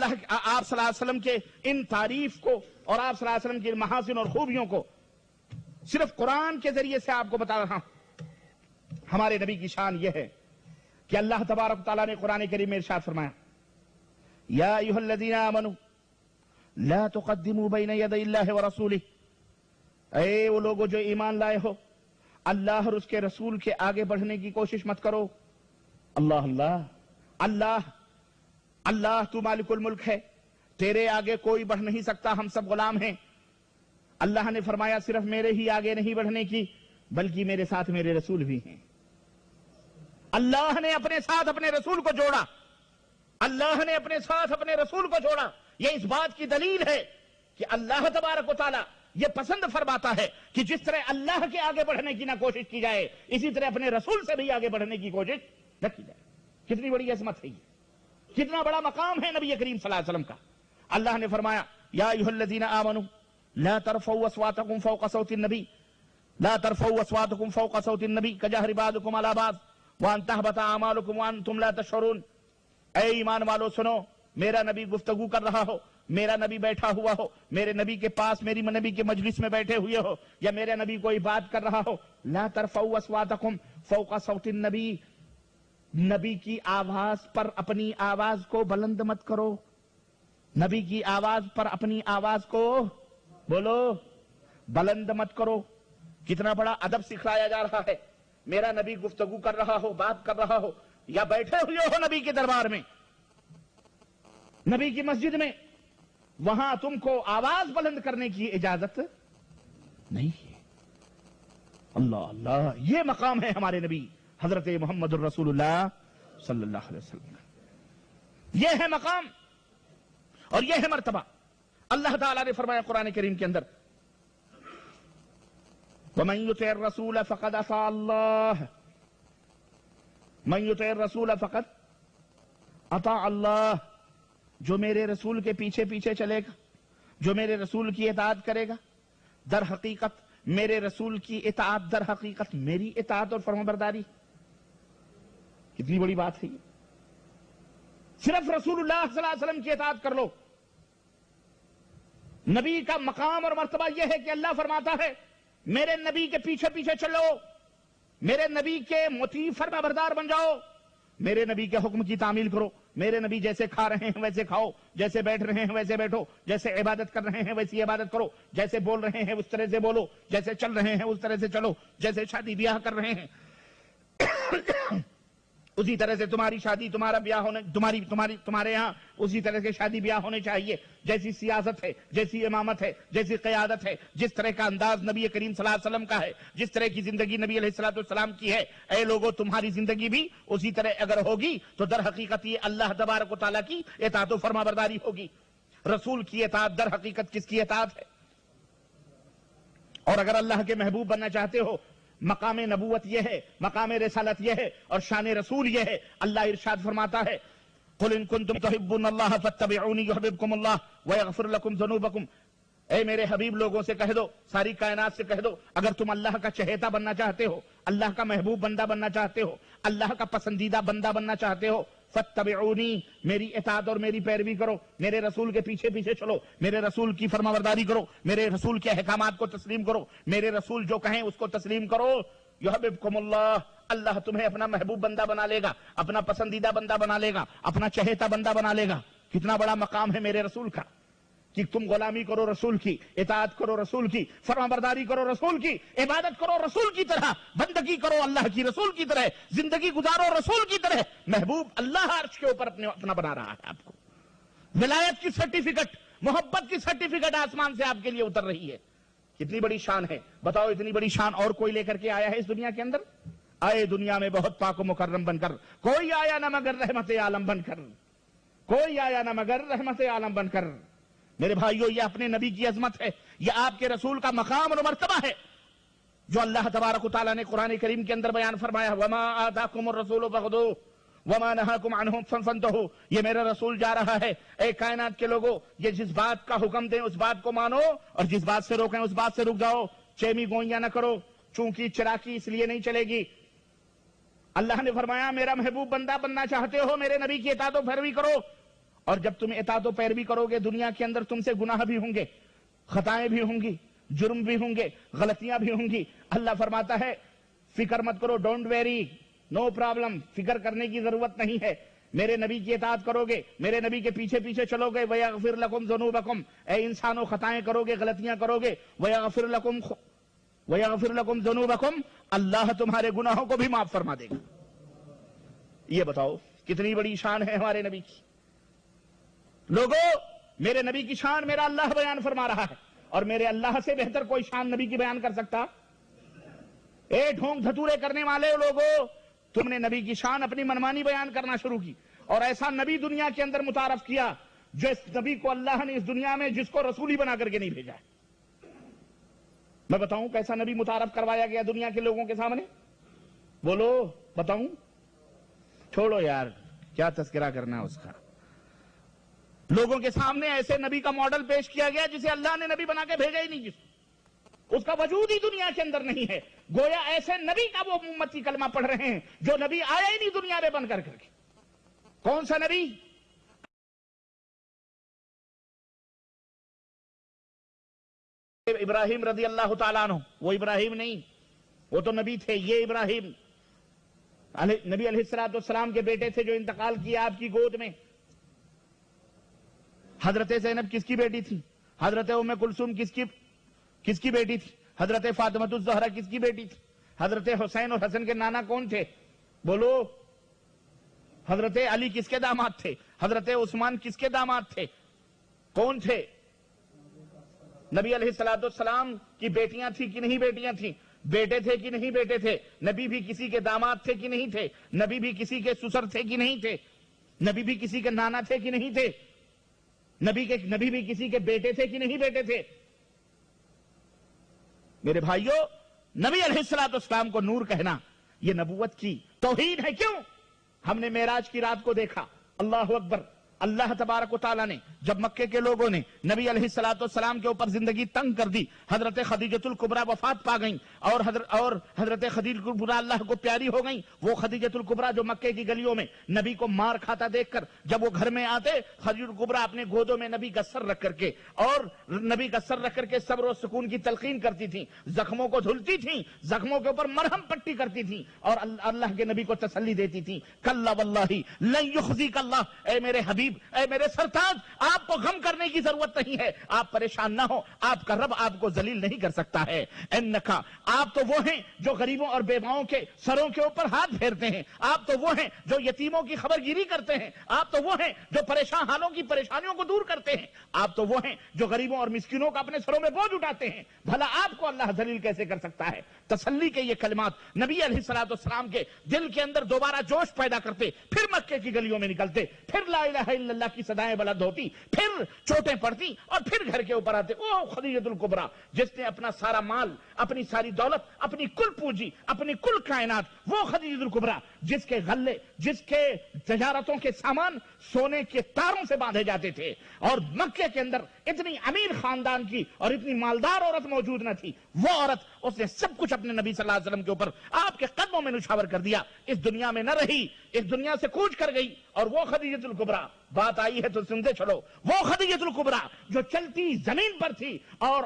آپ صلی اللہ علیہ وسلم کے ان تعریف کو اور آپ صلی اللہ علیہ وسلم کی محاسن اور خوبیوں کو صرف قرآن کے ذریعے سے آپ کو بتا رہا ہوں۔ ہمارے نبی کی شان یہ ہے کہ اللہ تبارک و تعالیٰ نے قرآن کریم میں ارشاد فرمایا، یا ایھا الذین آمنوا لا تقدموا بین یدی اللہ ورسولہ، اے وہ لوگوں جو ایمان لائے ہو، اللہ اور اس کے رسول کے آگے بڑھنے کی کوشش مت کرو۔ اللہ اللہ اللہ اللہ تو مالک الملک ہے، تیرے آگے کوئی بڑھ نہیں سکتا، ہم سب غلام ہیں۔ اللہ نے فرمایا صرف میرے ہی آگے نہیں بڑھنے کی، بلکہ میرے ساتھ میرے رسول بھی ہیں۔ اللہ نے اپنے ساتھ اپنے رسول کو جوڑا، اللہ نے اپنے ساتھ اپنے رسول کو جوڑا۔ یہ اس بات کی دلیل ہے کہ اللہ تبارک و تعالی یہ پسند فرماتا ہے کہ جس طرح اللہ کے آگے بڑھنے کی نہ کوشش کی جائے، اسی طرح اپنے رسول سے بھی آگے بڑھنے کی کوشش نہ کی جائے۔ کتنی بڑی عظمت ہے یہ، کتنا بڑا مقام ہے نبی کریم صلی اللہ علیہ وسلم کا۔ اللہ نے فرمایا، یا ایھا الذین آمنوا لا ترفعوا اصواتکم فوق صوت النبی لا ترفعوا اصواتکم فوق صوت النبی کجہر بعضکم علی بعض وان تحبط اعمالکم وانتم لا تشعرون۔ اے ایمان والو سنو، میرا نبی گفتگو کر رہا ہو، میرا نبی بیٹھا ہوا ہو، میرے نبی کے پاس میری نبی کے مجلس میں بیٹھے ہوئے ہو، یا میرا نبی کوئی بات کر رہا ہو، لا ترفعوا اصواتکم فوق صوت النبی، نبی کی آواز پر اپنی آواز کو بلند مت کرو، نبی کی آواز پر اپنی آواز کو بولو بلند مت کرو۔ کتنا بڑا ادب سکھلایا جا رہا ہے۔ میرا نبی گفتگو کر رہا ہو، بات کر رہا ہو، یا بیٹھے ہوئے ہو نبی کے دربار میں، نبی کی مسجد میں، وہاں تم کو آواز بلند کرنے کی اجازت نہیں ہے۔ اللہ اللہ، یہ مقام ہے ہمارے نبی حضرت محمد الرسول اللہ صلی اللہ علیہ وسلم کا، یہ ہے مقام اور یہ ہے مرتبہ۔ اللہ تعالیٰ نے فرمایا قرآن کریم کے اندر، وَمَن يُطِعِ الرَّسُولَ فَقَدْ أَطَاعَ اللَّهَ، مَن يُطِعِ الرَّسُولَ فَقَدْ أَطَاعَ اللَّهَ، جو میرے رسول کے پیچھے پیچھے چلے گا، جو میرے رسول کی اطاعت کرے گا، در حقیقت میرے رسول کی اطاعت در حقیقت میری اطاعت اور فرمانبرداری۔ کتنی بڑی بات ہے یہ، صرف رسول اللہ صلی اللہ علیہ وسلم کی اطاعت کر لو۔ نبی کا مقام اور مرتبہ یہ ہے کہ اللہ فرماتا ہے میرے نبی کے پیچھے پیچھے چلو، میرے نبی کے مطیع فرما بردار بن جاؤ، میرے نبی کے حکم کی تعمیل کرو، میرے نبی جیسے کھا رہے ہیں ویسے کھاؤ، جیسے بیٹھ رہے ہیں ویسے بیٹھو، جیسے عبادت کر رہے ہیں ویسی عبادت کرو، جیسے بول رہے ہیں اس طرح سے بولو، جیسے چل رہے ہیں اس طرح سے چلو، جیسے شادی بیاہ کر رہے ہیں اسی طرح سے تمہاری شادی تمہارا بیاہ ہونے تمہارے یہاں اسی طرح سے شادی بیاہ ہونے چاہیے، جیسی سیاست ہے، جیسی امامت ہے، جیسی قیادت ہے، جس طرح کا انداز نبی کریم صلی اللہ علیہ وسلم کا ہے، جس طرح کی زندگی نبی علیہ السلام کی ہے، اے لوگوں تمہاری زندگی بھی اسی طرح اگر ہوگی تو در حقیقت یہ اللہ تبارک و تعالیٰ کی اطاعت و فرما برداری ہوگی۔ رسول کی اطاعت در حقیقت کس کی اطاعت ہے؟ اور اگر اللہ کے محبوب بننا چاہتے ہو، مقام نبوت یہ ہے، مقام رسالت یہ ہے، اور شان رسول یہ ہے۔ اللہ ارشاد فرماتا ہے، قُلْ إِن كُنتُمْ تُحِبُّونَ اللَّهَ فَاتَّبِعُونِي يُحْبِبْكُمُ اللَّهُ وَيَغْفِرْ لَكُمْ ذُنُوبَكُمْ۔ اے میرے حبیب لوگوں سے کہہ دو، ساری کائنات سے کہہ دو، اگر تم اللہ کا چہیتا بننا چاہتے ہو، اللہ کا محبوب بندہ بننا چاہتے ہو، اللہ کا پسندیدہ بندہ بننا چاہتے ہو، فَاتَّبِعُونِي، میری اطاعت اور میری پیروی کرو، میرے رسول کے پیچھے پیچھے چلو، میرے رسول کی فرمانبرداری کرو، میرے رسول کے احکامات کو تسلیم کرو، میرے رسول جو کہیں اس کو تسلیم کرو، یحببکم اللہ، اللہ تمہیں اپنا محبوب بندہ بنا لے گا، اپنا پسندیدہ بندہ بنا لے گا، اپنا چہیتا بندہ بنا لے گا۔ کتنا بڑا مقام ہے میرے رسول کا کہ تم غلامی کرو رسول کی، اطاعت کرو رسول کی، فرمانبرداری کرو رسول کی، عبادت کرو رسول کی طرح، بندگی کرو اللہ کی رسول کی طرح، زندگی گزارو رسول کی طرح۔ محبوب اللہ عرش کے اوپر اپنا بنا رہا ہے آپ کو، ولایت کی سرٹیفکیٹ، محبت کی سرٹیفکیٹ آسمان سے آپ کے لیے اتر رہی ہے۔ کتنی بڑی شان ہے، بتاؤ اتنی بڑی شان اور کوئی لے کر کے آیا ہے اس دنیا کے اندر؟ آئے دنیا میں بہت پاک و مکرم بن کر، کوئی آیا نہ مگر رحمت عالم بن کر، کوئی آیا نہ مگر رحمت عالم بن کر۔ میرے بھائیو، یہ اپنے نبی کی عظمت ہے، یہ آپ کے رسول کا مقام اور مرتبہ ہے جو اللہ تبارک و تعالیٰ نے قرآن کریم کے اندر بیان فرمایا، وما آتاکم الرسول فخذوہ وما نہاکم عنہ فانتہوا۔ یہ میرا رسول جا رہا ہے، اے کائنات کے لوگوں، یہ جس بات کا حکم دیں اس بات کو مانو، اور جس بات سے روکیں اس بات سے رک جاؤ، چیمی گوئیاں نہ کرو، چونکہ چراکی اس لیے نہیں چلے گی۔ اللہ نے فرمایا میرا محبوب بندہ بننا چاہتے ہو، میرے نبی کی اطاعت و پیروی کرو، اور جب تم اطاعت و پیروی کرو گے دنیا کے اندر تم سے گناہ بھی ہوں گے، خطائیں بھی ہوں گی، جرم بھی ہوں گے، غلطیاں بھی ہوں گی۔ اللہ فرماتا ہے فکر مت کرو، ڈونٹ ویری، نو پرابلم، فکر کرنے کی ضرورت نہیں ہے۔ میرے نبی کی اطاعت کرو گے، میرے نبی کے پیچھے پیچھے چلو گے، وَيَغْفِرْ لَكُمْ ذُنُوبَكُمْ، اے انسانوں خطائیں کرو گے، غلطیاں کرو گے، وَيَغْفِرْ لَكُمْ ذُنُوبَكُمْ، اللہ تمہارے گناہوں کو بھی معاف فرما دے گا۔ یہ بتاؤ کتنی بڑی شان ہے ہمارے نبی کی۔ لوگوں، میرے نبی کی شان میرا اللہ بیان فرما رہا ہے، اور میرے اللہ سے بہتر کوئی شان نبی کی بیان کر سکتا؟ اے ڈھونگ دھتورے کرنے والے لوگوں، تم نے نبی کی شان اپنی منمانی بیان کرنا شروع کی، اور ایسا نبی دنیا کے اندر متعارف کیا جو اس نبی کو اللہ نے اس دنیا میں جس کو رسولی بنا کر کے نہیں بھیجا ہے۔ میں بتاؤں کیسا نبی متعارف کروایا گیا دنیا کے لوگوں کے سامنے؟ بولو بتاؤں؟ چھوڑو یار، کیا تذکرہ کرنا اس کا۔ لوگوں کے سامنے ایسے نبی کا ماڈل پیش کیا گیا جسے اللہ نے نبی بنا کے بھیجا ہی نہیں، اس کا وجود ہی دنیا کے اندر نہیں ہے۔ گویا ایسے نبی کا وہ امتی کلمہ پڑھ رہے ہیں جو نبی آیا ہی نہیں دنیا میں بن کر کے۔ کون سا نبی؟ ابراہیم رضی اللہ تعالیٰ عنہ، وہ ابراہیم نہیں، وہ تو نبی تھے۔ یہ ابراہیم نبی علیہ السلام کے بیٹے تھے جو انتقال کیا آپ کی گود میں۔ حضرت زینب کس کی بیٹی تھی؟ حضرت ام کلثوم کس کی بیٹی تھی؟ حضرت فاطمہ الزہرا کس کی بیٹی تھی؟ حضرت حسین اور حسن کے نانا کون تھے؟ بولو۔ حضرت علی کس کے داماد تھے؟ حضرت عثمان کس کے داماد تھے؟ کون تھے؟ نبی علیہ السلام کی بیٹیاں تھیں کہ نہیں بیٹیاں تھیں؟ بیٹے تھے کہ نہیں بیٹے تھے؟ نبی بھی کسی کے داماد تھے کہ نہیں تھے؟ نبی بھی کسی کے سسر تھے کہ نہیں تھے؟ نبی بھی کسی کے نانا تھے کہ نہیں تھے؟ نبی بھی کسی کے بیٹے تھے کہ نہیں بیٹے تھے؟ میرے بھائیوں، نبی علیہ السلام کو نور کہنا یہ نبوت کی توہین ہے۔ کیوں؟ ہم نے معراج کی رات کو دیکھا، اللہ اکبر، اللہ تبارک و تعالیٰ نے جب مکے کے لوگوں نے نبی علیہ السلام کے اوپر زندگی تنگ کر دی، حضرت خدیجۃ الکبریٰ وفات پا گئیں، اور حضرت خدیجۃ الکبریٰ اللہ کو پیاری ہو گئیں۔ وہ خدیجۃ الکبریٰ جو مکے کی گلیوں میں نبی کو مار کھاتا دیکھ کر جب وہ گھر میں آتے، خدیجۃ الکبریٰ اپنے گودوں میں نبی کا سر رکھ کر کے صبر و سکون کی تلقین کرتی تھیں، زخموں کو دھلتی تھیں، زخموں کے اوپر مرہم پٹی کرتی تھیں، اور اللہ کے نبی کو تسلی دیتی تھیں، کلا واللہ لن یخزیک اللہ، اے میرے حبیب، اے میرے سرتاج، آپ کو غم کرنے کی ضرورت نہیں ہے، آپ پریشان نہ ہو، آپ کا رب آپ کو ذلیل نہیں کر سکتا ہے۔ انکا، آپ تو وہ ہیں جو غریبوں اور بیواؤں کے سروں کے اوپر ہاتھ پھیرتے ہیں، آپ تو وہ ہیں جو یتیموں کی خبر گیری کرتے ہیں، آپ تو وہ ہیں جو پریشان حالوں کی پریشانیوں کو دور کرتے ہیں، آپ تو وہ ہیں جو غریبوں اور مسکینوں کا اپنے سروں میں بوجھ اٹھاتے ہیں۔ بھلا آپ کو اللہ ذلیل کیسے کر سکتا ہے؟ تسلی کے یہ کلمات نبی علیہ السلام کے دل کے اندر دوبارہ جوش پیدا کرتے، پھر مکے کی گلیوں میں نکلتے، پھر لا الہ الا اللہ کی صدائیں بلند ہوتی، پھر چوٹیں پڑتی، اور پھر گھر کے اوپر آتے۔ او خدیجۃ الکبریٰ جس نے اپنا سارا مال، اپنی ساری دولت، اپنی کل پونجی، اپنی کل کائنات، وہ خدیجۃ الکبریٰ جس کے غلے، جس کے تجارتوں کے سامان سونے کے تاروں سے باندھے جاتے تھے، اور مکے کے اندر اتنی امیر خاندان کی اور اتنی مالدار عورت موجود نہ تھی، وہ عورت، اس نے سب کچھ اپنے نبی صلی اللہ علیہ وسلم کے اوپر آپ کے قدموں میں نچھاور کر دیا، اس دنیا میں نہ رہی، اس دنیا سے کوچ کر گئی، اور وہ خدیجۃ الکبریٰ، بات آئی ہے تو سنتے چلو، وہ خدیجۃ الکبریٰ جو چلتی زمین پر تھی اور